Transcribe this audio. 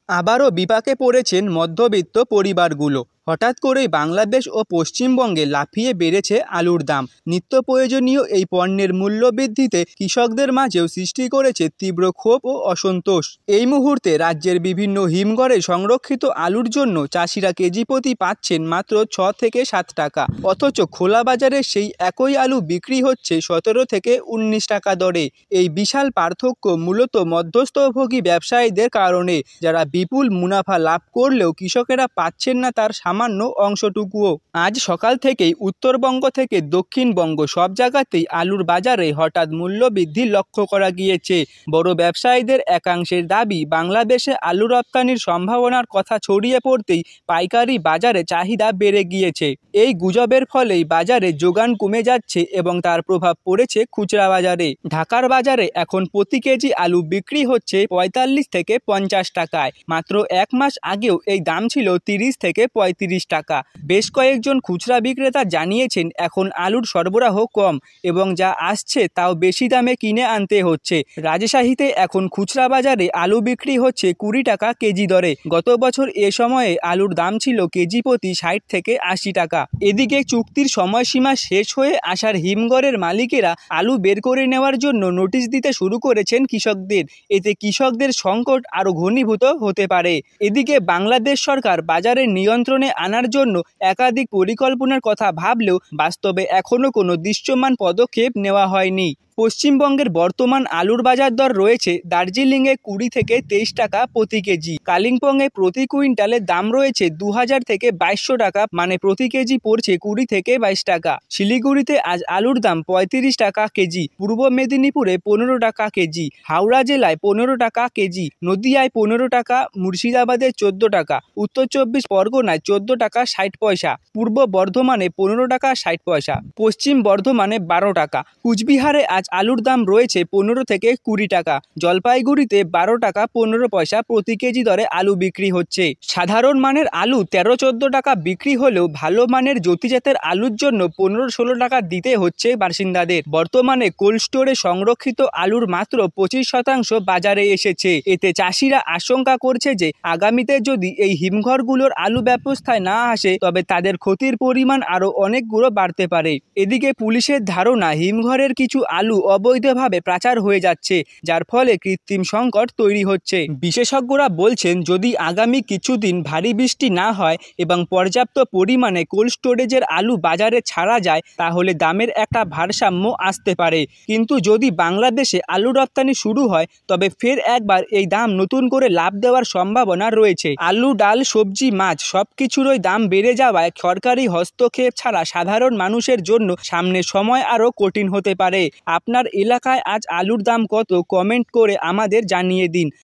আবারও বিপাকে পড়েছেন মধ্যবিত্ত পরিবারগুলো। হঠাৎ করেই বাংলাদেশ ও পশ্চিমবঙ্গে লাফিয়ে বেড়েছে আলুর দাম। নিত্য প্রয়োজনীয় এই পণ্যের মূল্যবৃদ্ধিতে কৃষকদের মাঝেও সৃষ্টি করেছে তীব্র ক্ষোভ ও অসন্তোষ। এই মুহূর্তে রাজ্যের বিভিন্ন হিমঘরে সংরক্ষিত আলুর জন্য চাষিরা কেজি প্রতি পাচ্ছেন মাত্র 6 থেকে 7 টাকা, অথচ খোলা বাজারে সেই একই আলু বিক্রি হচ্ছে 17 থেকে 19 টাকা দরে। এই বিশাল পার্থক্য মূলত মধ্যস্থভোগী ব্যবসায়ীদের কারণে, যারা বিপুল মুনাফা লাভ করলেও কৃষকেরা পাচ্ছেন না তার সামান্য অংশটুকুও। আজ সকাল থেকেই উত্তরবঙ্গ থেকে দক্ষিণবঙ্গ সব জায়গাতেই আলুর বাজারে হঠাৎ মূল্য বৃদ্ধি লক্ষ্য করা গিয়েছে। বড় ব্যবসায়ীদের একাংশের দাবি, বাংলাদেশে আলু রপ্তানির সম্ভাবনার কথা ছড়িয়ে পড়তেই পাইকারি বাজারে চাহিদা বেড়ে গিয়েছে। এই গুজবের ফলেই বাজারে যোগান কমে যাচ্ছে এবং তার প্রভাব পড়েছে খুচরা বাজারে। ঢাকার বাজারে এখন প্রতি কেজি আলু বিক্রি হচ্ছে 45 থেকে 50 টাকায়। মাত্র এক মাস আগেও এই দাম ছিল 30 থেকে 35 টাকা। বেশ কয়েকজন খুচরা বিক্রেতা জানিয়েছেন এখন আলুর সরবরাহ কম এবং যা আসছে তাও বেশি দামে কিনে আনতে হচ্ছে। রাজশাহীতে এখন খুচরা বাজারে আলু বিক্রি হচ্ছে 20 টাকা কেজি দরে। গত বছর এ সময়ে আলুর দাম ছিল কেজি প্রতি 60 থেকে 80 টাকা। এদিকে চুক্তির সময়সীমা শেষ হয়ে আসার হিমঘরের মালিকেরা আলু বের করে নেওয়ার জন্য নোটিশ দিতে শুরু করেছেন কৃষকদের। এতে কৃষকদের সংকট আরও ঘনীভূত হতে পারে। এদিকে বাংলাদেশ সরকার বাজারের নিয়ন্ত্রণে আনার জন্য একাধিক পরিকল্পনার কথা ভাবলেও বাস্তবে এখনও কোনো দৃশ্যমান পদক্ষেপ নেওয়া হয়নি। পশ্চিমবঙ্গের বর্তমান আলুর বাজার দর রয়েছে দার্জিলিংয়ে 20 থেকে 23 টাকা প্রতি কেজি, কালিম্পংয়ে প্রতি কুইন্টালের দাম রয়েছে 2000 থেকে 2200 টাকা, মানে প্রতি কেজি পড়ছে 20 থেকে 22 টাকা। শিলিগুড়িতে আজ আলুর দাম 35 টাকা কেজি, পূর্ব মেদিনীপুরে 15 টাকা কেজি, হাওড়া জেলায় 15 টাকা কেজি, নদিয়ায় 15 টাকা, মুর্শিদাবাদে 14 টাকা, উত্তর 24 পরগনায় 14 টাকা 60 পয়সা, পূর্ব বর্ধমানে 15 টাকা 60 পয়সা, পশ্চিম বর্ধমানে 12 টাকা। কুচবিহারে আজ আলুর দাম রয়েছে 15 থেকে 20 টাকা। জলপাইগুড়িতে 12 টাকা 15 পয়সা প্রতি কেজি দরে আলু বিক্রি হচ্ছে। সাধারণ মানের আলু 13-14 টাকা বিক্রি হলেও ভালো মানের জ্যোতিজাতের আলুর জন্য 15-16 টাকা দিতে হচ্ছে বাসিন্দাদের। বর্তমানে কোল্ড স্টোরে সংরক্ষিত আলুর মাত্র 25% বাজারে এসেছে। এতে চাষিরা আশঙ্কা করছে যে আগামীতে যদি এই হিমঘরগুলোর আলু ব্যবস্থায় না আসে তবে তাদের ক্ষতির পরিমাণ আরও অনেক গুণ বাড়তে পারে। এদিকে পুলিশের ধারণা, হিমঘরের কিছু আলু অবৈধভাবে পাচার হয়ে যাচ্ছে, যার ফলে কৃত্রিম সংকট তৈরি হচ্ছে। বিশেষজ্ঞরা বলছেন, যদি আগামী কিছুদিন ভারী বৃষ্টি না হয় এবং পর্যাপ্ত পরিমাণে কোল্ড স্টোরেজের আলু বাজারে ছাড়া যায় তাহলে দামের একটা ভারসাম্য আসতে পারে। কিন্তু যদি বাংলাদেশে আলু রপ্তানি শুরু হয় তবে ফের একবার এই দাম নতুন করে লাভ দেওয়ার সম্ভাবনা রয়েছে। আলু, ডাল, সবজি, মাছ সবকিছুরই দাম বেড়ে যাওয়ায় সরকারি হস্তক্ষেপ ছাড়া সাধারণ মানুষের জন্য সামনের সময় আরও কঠিন হতে পারে। আপনার এলাকায় আজ আলুর দাম কত, কমেন্ট করে আমাদের জানিয়ে দিন।